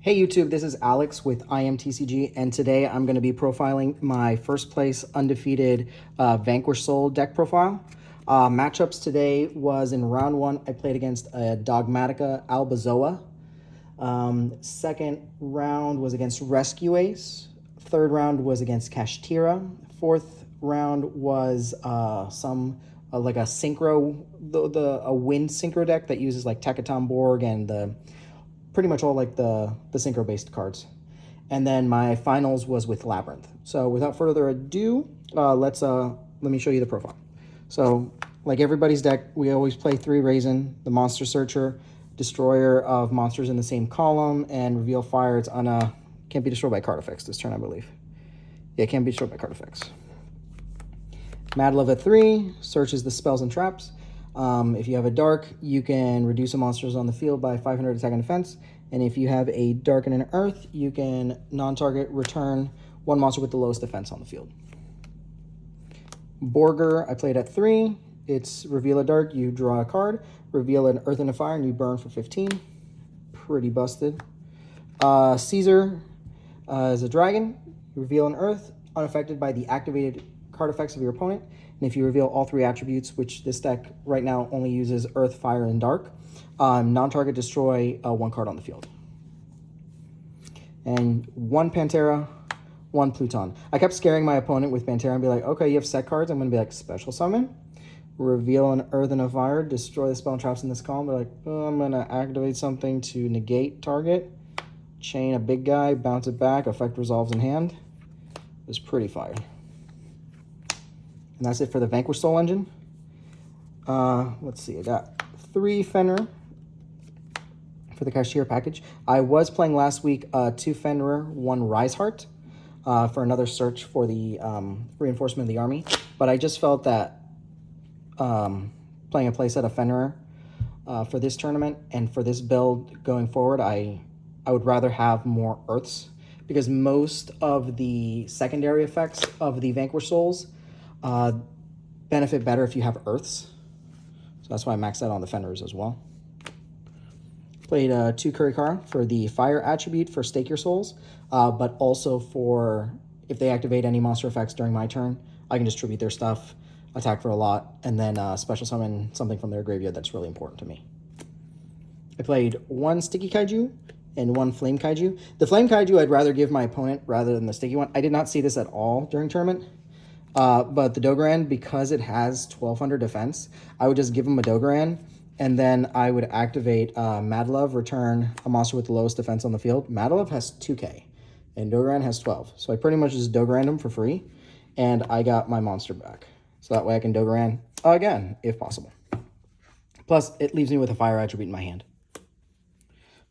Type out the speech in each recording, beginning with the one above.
Hey YouTube, this is Alex with IMTCG, and today I'm going to be profiling my first place undefeated Vanquish Soul deck profile. Matchups today was in round one, I played against a Dogmatika Alba. Second round was against Rescue Ace. Third round was against Kashtira. Fourth round was like a Synchro, a wind Synchro deck that uses like Tekaton Borg and pretty much all like the Synchro based cards. And then my finals was with Labrynth. So without further ado, let me show you the profile. So like everybody's deck, we always play 3 Raisin, the Monster Searcher, Destroyer of monsters in the same column, and Reveal Fire. It's on a can't be destroyed by card effects this turn, I believe. Yeah, it can't be destroyed by card effects. Mad Love at 3 searches the spells and traps. If you have a dark, you can reduce the monsters on the field by 500 attack and defense. And if you have a dark and an earth, you can non-target return 1 monster with the lowest defense on the field. Borger, I played at 3. It's reveal a dark, you draw a card. Reveal an earth and a fire, and you burn for 15. Pretty busted. Caesar is a dragon. Reveal an earth, unaffected by the activated card effects of your opponent. And if you reveal all 3 attributes, which this deck right now only uses earth, fire, and dark, non-target destroy 1 card on the field. And 1 Pantera, 1 Pluton. I kept scaring my opponent with Pantera and be like, okay, you have set cards. I'm going to be like, special summon, reveal an earth and a fire, destroy the spell and traps in this column. They're like, oh, I'm going to activate something to negate target, chain a big guy, bounce it back, effect resolves in hand. It was pretty fire. And that's it for the Vanquish Soul engine. Let's see, I got 3 Fenrir for the Kashtira package. I was playing last week 2 Fenrir, 1 Riseheart for another search for the reinforcement of the army. But I just felt that playing a playset of Fenrir for this tournament and for this build going forward, I would rather have more Earths, because most of the secondary effects of the Vanquish Souls benefit better if you have Earths. So that's why I maxed out on the Fenrirs as well. Played 2 Kurikara for the fire attribute for Stake Your Souls, but also for if they activate any monster effects during my turn, I can distribute their stuff, attack for a lot, and then special summon something from their graveyard that's really important to me. I played 1 Sticky Kaiju and 1 Flame Kaiju. The Flame Kaiju I'd rather give my opponent rather than the Sticky one. I did not see this at all during tournament. But the Dogoran, because it has 1200 defense, I would just give him a Dogoran, and then I would activate Mad Love, return a monster with the lowest defense on the field. Mad Love has 2k, and Dogoran has 12. So I pretty much just Dogoran him for free, and I got my monster back. So that way I can Dogoran again, if possible. Plus, it leaves me with a fire attribute in my hand.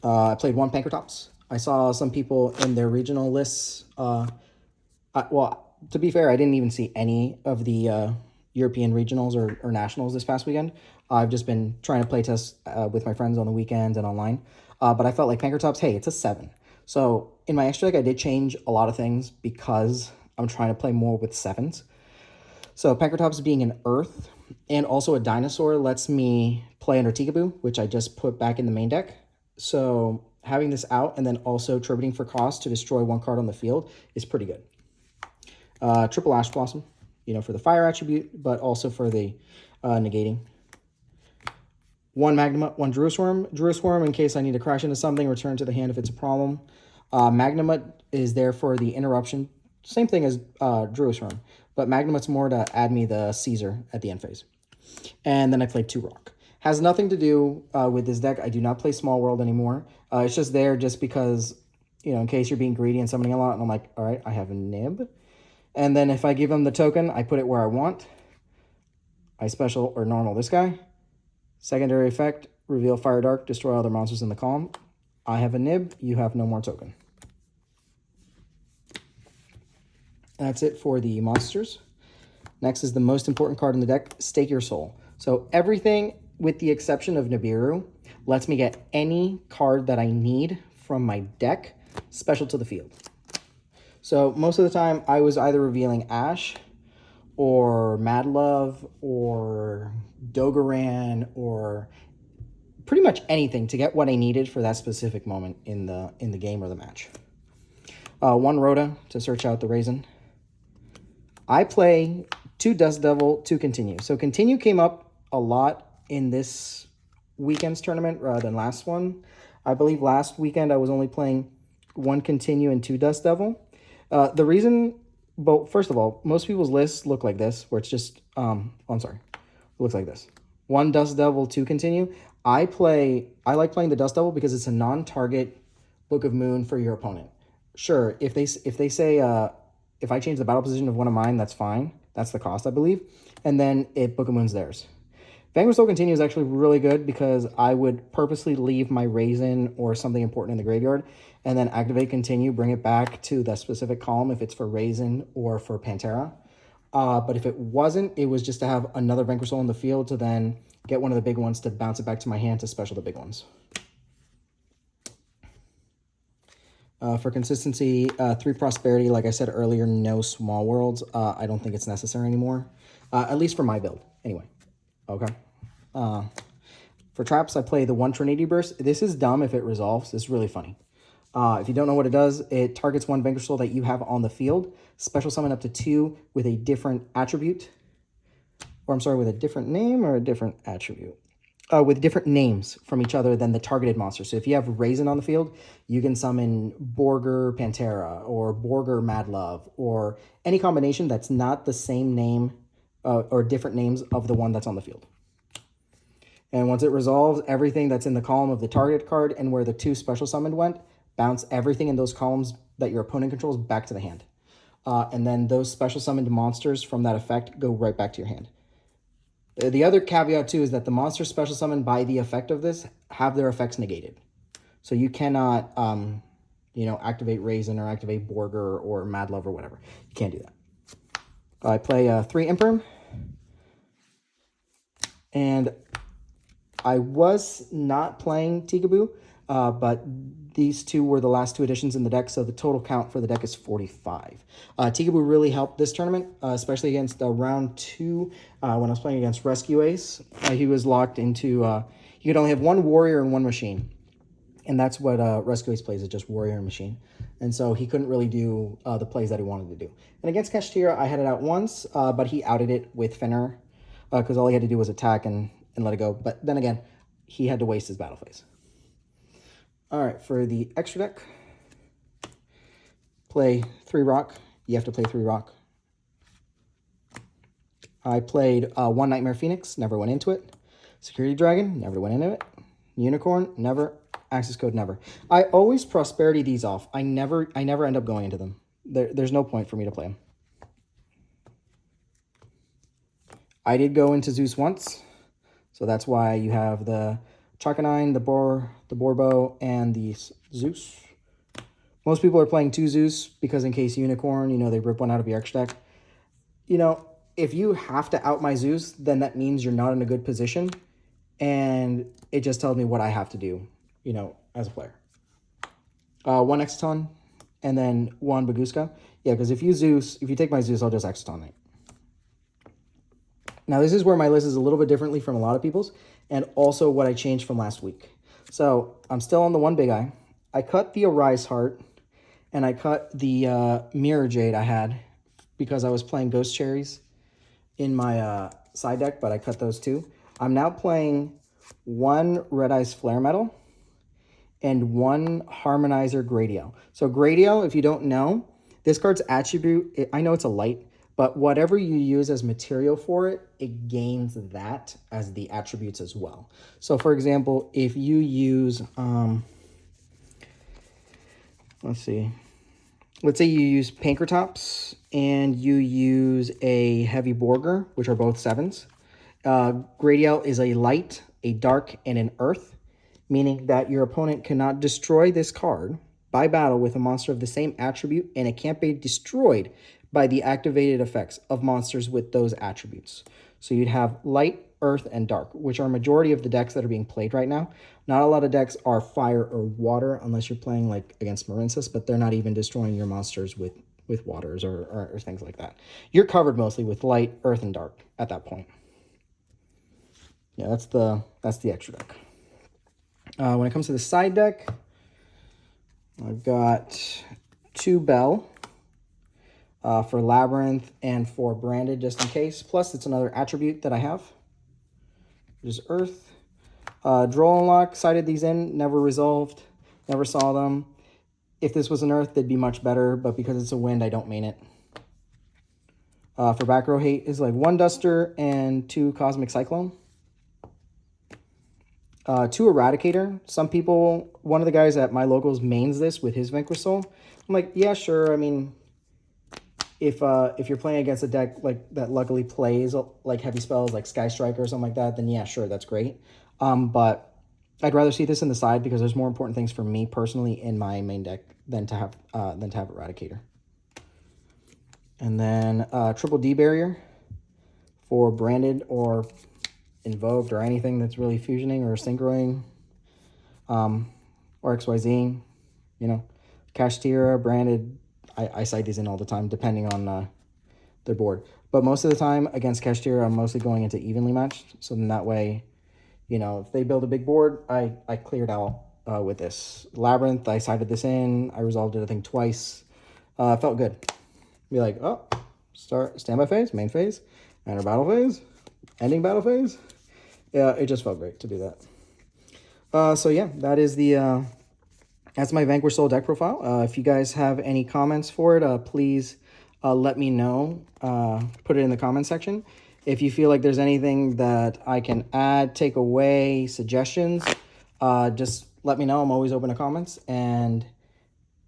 I played 1 Pankratops. I saw some people in their regional lists. To be fair, I didn't even see any of the European regionals or nationals this past weekend. I've just been trying to play test with my friends on the weekends and online. But I felt like Pankratops, hey, it's a 7. So in my extra deck, I did change a lot of things because I'm trying to play more with 7s. So Pankratops being an Earth and also a dinosaur lets me play under Tikaboo, which I just put back in the main deck. So having this out and then also tributing for cost to destroy 1 card on the field is pretty good. Triple Ash Blossom, for the fire attribute, but also for the negating. 1 Magnamut, 1 Druisworm. Druisworm, in case I need to crash into something, return to the hand if it's a problem. Magnamut is there for the interruption. Same thing as Druisworm, but Magnamut's more to add me the Caesar at the end phase. And then I played 2 Rock. Has nothing to do with this deck. I do not play Small World anymore. It's just there just because, in case you're being greedy and summoning a lot, and I'm like, all right, I have a nib. And then if I give him the token, I put it where I want. I special or normal this guy. Secondary effect, reveal fire dark, destroy other monsters in the column. I have a nib, you have no more token. That's it for the monsters. Next is the most important card in the deck, Stake Your Soul. So everything with the exception of Nibiru lets me get any card that I need from my deck special to the field. So most of the time, I was either revealing Ash or Mad Love or Dogoran or pretty much anything to get what I needed for that specific moment in the game or the match. One Rhoda to search out the Raisin. I play 2 Dust Devil, 2 Continue. So Continue came up a lot in this weekend's tournament rather than last one. I believe last weekend I was only playing 1 Continue and 2 Dust Devil. The reason, but first of all, most people's lists look like this, where it's just, I'm sorry, it looks like this. 1 Dust Devil, 2 Continue. I like playing the Dust Devil because it's a non-target Book of Moon for your opponent. Sure, if they say, if I change the battle position of one of mine, that's fine. That's the cost, I believe. And then Book of Moon's theirs. Vanquish Soul Continue is actually really good because I would purposely leave my Raisin or something important in the graveyard and then activate Continue, bring it back to the specific column if it's for Raisin or for Pantera. But if it wasn't, it was just to have another Vanquish Soul in the field to then get one of the big ones to bounce it back to my hand to special the big ones. For consistency, 3 Prosperity, like I said earlier, no Small Worlds. I don't think it's necessary anymore, at least for my build. Anyway, okay. For traps, I play the 1 Trinity Burst. This is dumb if it resolves. It's really funny. If you don't know what it does, it targets 1 Vanquish Soul that you have on the field. Special summon up to 2 with a different attribute. Or I'm sorry, with a different name or a different attribute. With different names from each other than the targeted monster. So if you have Raisin on the field, you can summon Borger Pantera or Borger Madlove or any combination that's not the same name or different names of the one that's on the field. And once it resolves, everything that's in the column of the target card and where the 2 special summoned went, bounce everything in those columns that your opponent controls back to the hand. And then those special summoned monsters from that effect go right back to your hand. The other caveat, too, is that the monsters special summoned by the effect of this have their effects negated. So you cannot, activate Raisin or activate Borger or Madlove or whatever. You can't do that. I play 3 Imperm. And I was not playing Tikaboo, but these 2 were the last 2 additions in the deck, so the total count for the deck is 45. Tikaboo really helped this tournament, especially against round 2 when I was playing against Rescue Ace. He was locked into, you could only have 1 warrior and 1 machine, and that's what Rescue Ace plays, is just warrior and machine. And so he couldn't really do the plays that he wanted to do. And against Kashtira, I had it out once, but he outed it with Fenrir, because all he had to do was attack and let it go. But then again, he had to waste his battle phase. All right, for the extra deck, play 3 Rock. You have to play 3 Rock. I played 1 Nightmare Phoenix, never went into it. Security Dragon, never went into it. Unicorn, never. Access Code, never. I always Prosperity these off. I never end up going into them. There's no point for me to play them. I did go into Zeus once, so that's why you have the Chakanine, the Borbo, and the Zeus. Most people are playing 2 Zeus because in case Unicorn, they rip one out of your extra deck. If you have to out my Zeus, then that means you're not in a good position. And it just tells me what I have to do, as a player. 1 Exciton, and then 1 Baguska. Yeah, because if you take my Zeus, I'll just Exciton it. Now, this is where my list is a little bit differently from a lot of people's, and also what I changed from last week. So, I'm still on the 1 Big Eye. I cut the Arise Heart, and I cut the Mirror Jade I had because I was playing Ghost Cherries in my side deck, but I cut those 2. I'm now playing 1 Red Eyes Flare Metal and 1 Harmonizer Gradiel. So, Gradiel, if you don't know, this card's attribute, I know it's a light, but whatever you use as material for it, it gains that as the attributes as well. So, for example, if you use, let's say you use Pankratops and you use a Heavy Borger, which are both 7s. Gradiel is a light, a dark, and an earth, meaning that your opponent cannot destroy this card by battle with a monster of the same attribute, and it can't be destroyed by the activated effects of monsters with those attributes. So you'd have light, earth, and dark, which are a majority of the decks that are being played right now. Not a lot of decks are fire or water unless you're playing like against Marinsys, but they're not even destroying your monsters with waters or things like that. You're covered mostly with light, earth, and dark at that point. Yeah, that's the extra deck. When it comes to the side deck, I've got 2 Bell for Labrynth and for Branded, just in case. Plus, it's another attribute that I have, which is Earth. Droll and Lock, sided these in, never resolved, never saw them. If this was an Earth, they'd be much better, but because it's a Wind, I don't main it. For back row hate is like 1 Duster and 2 Cosmic Cyclone. 2 Eradicator. Some people, one of the guys at my locals mains this with his Vanquish Soul. I'm like, yeah, sure. I mean, if you're playing against a deck like that luckily plays like heavy spells like Sky Striker or something like that, then yeah, sure, that's great. But I'd rather see this in the side because there's more important things for me personally in my main deck than to have Eradicator. And then Triple D Barrier for Branded or Invoked or anything that's really fusioning or synchroing, or XYZ, you know, Kashtira, Branded. I side these in all the time depending on their board. But most of the time against Kashtira, I'm mostly going into evenly matched. So then that way, you know, if they build a big board, I cleared out with this. Labrynth, I sided this in. I resolved it, I think, twice. Felt good. Be like, oh, standby phase, main phase, enter battle phase, ending battle phase. Yeah, it just felt great to do that. So yeah, that is the that's my Vanquish Soul deck profile. If you guys have any comments for it, please let me know. Put it in the comment section. If you feel like there's anything that I can add, take away, suggestions, just let me know. I'm always open to comments. And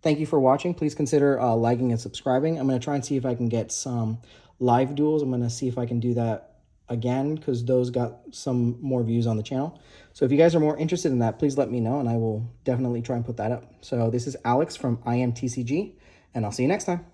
thank you for watching. Please consider liking and subscribing. I'm going to try and see if I can get some live duels. I'm going to see if I can do that again because those got some more views on the channel. So if you guys are more interested in that, please let me know and I will definitely try and put that up. So this is Alex from IMTCG and I'll see you next time.